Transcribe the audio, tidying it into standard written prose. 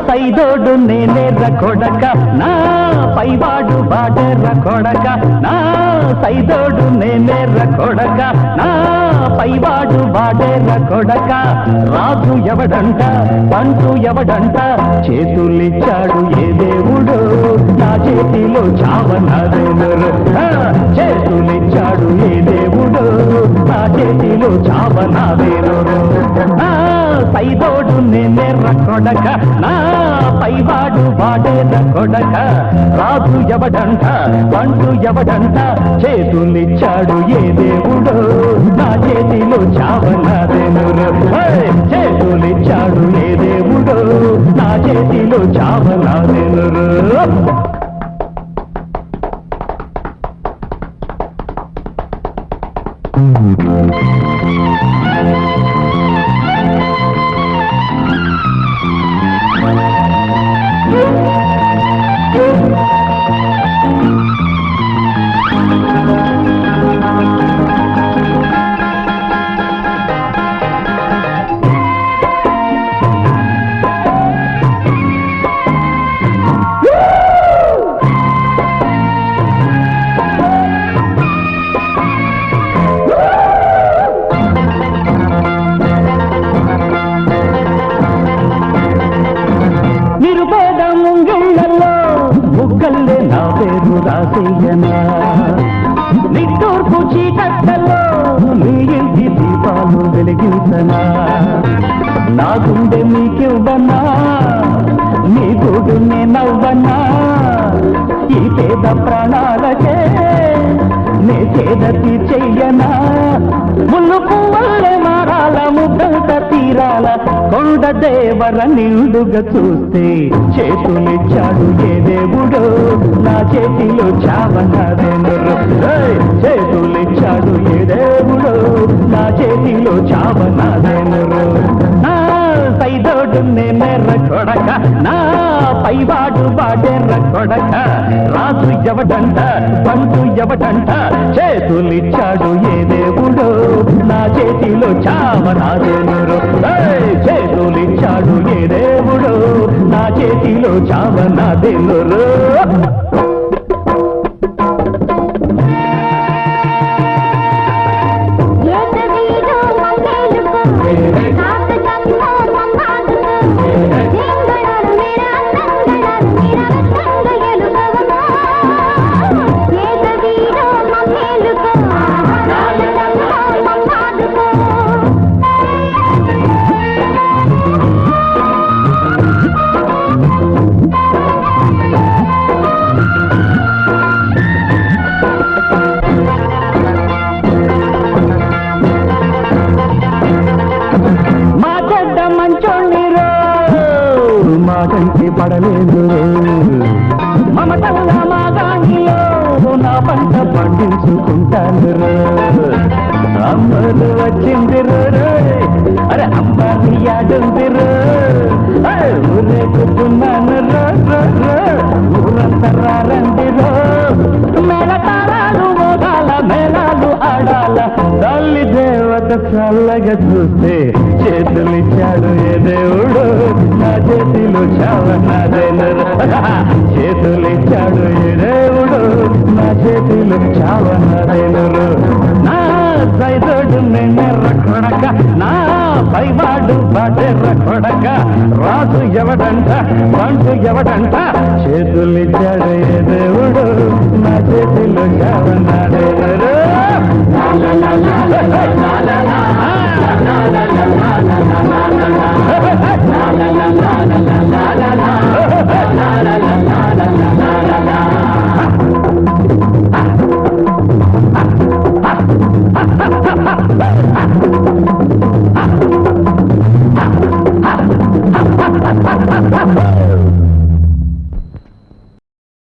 సైదోడు నేనేర్ర కొడక నా పైవాడు బాడెర్ర కొడక నా సైదోడు నేనేర్ర కొడక నా పైవాడు బాడెర్ర కొడక రాజు ఎవడంట పంటు ఎవడంట చేతులిచ్చాడు ఏ దేవుడు నా చేతిలో చావనదేనురు చేతులిచ్చాడు ఏ దేవుడు నా చేతిలో చావనదేనురు సైదోడు నేనేర్ర కొడక నా పైవాడు వాడేర్ర కొడక రాజు ఎవడంట పండు ఎవడంట చేతులిచ్చాడు ఏ దేవుడు నా చేతిలో చావనదేనురు చేతులిచ్చాడు ఏ దేవుడు నా చేతిలో చావనదేనురు ముగ్గల్లే నా పేరు రాసేయనా నిట్టూర్పు చీకట్టలో నీ ఇంటి దీపాలు వెలిగించనా నా గుండె నీకివ్వనా నీ గూడు నేనవ్వనా ఈ పేద ప్రాణాలకే నే చేద తీర్చెయ్యనా ముళ్ళు పువ్వులే మారాల ముద్దంత తీరాల కొండ దేవర నిండుగా చూస్తే చేతులిచ్చాడు ఏ దేవుడు నా చేతిలో చావనదేనురు చేతులిచ్చాడు ఏ దేవుడు నా చేతిలో చావనదేనురు సైదోడు నేనెర్ర కొడక నా పైవాడు వాడెర్ర కొడక రాజు ఎవడంట పండు ఎవడంట చేతులిచ్చాడు ఏ దేవుడు నా చేతిలో చావనదేనురు చేతులిచ్చాడు ఏ దేవుడు నా చేతిలో చావనదేనురు మాటంటే పడలేదు మమతల్లా మా గాంగిలో నా పంట పండించుకుంటాను అమ్మలు వచ్చింది అరే అమ్మాయి యాడుందిరు ఊరేగుతున్నాను ఊరంతా రండిరో మేళ తాళాలు మోగాల మేళాలు ఆడాల తల్లి దేవత చల్లగా చూస్తే చేతులిచ్చాడు ఏ దేవుడు నా చేతిలో చావనదేనురు చేతులిచ్చాడు ఏ దేవుడు నా చేతిలో చావనదేనురు నా సైదోడు నేనెర్ర కొడక నా పైవాడు వాడెర్ర కొడక రాజు ఎవడంట పండు ఎవడంట చేతులిచ్చాడు ఏ దేవుడు నా చేతిలో చావనదేనురు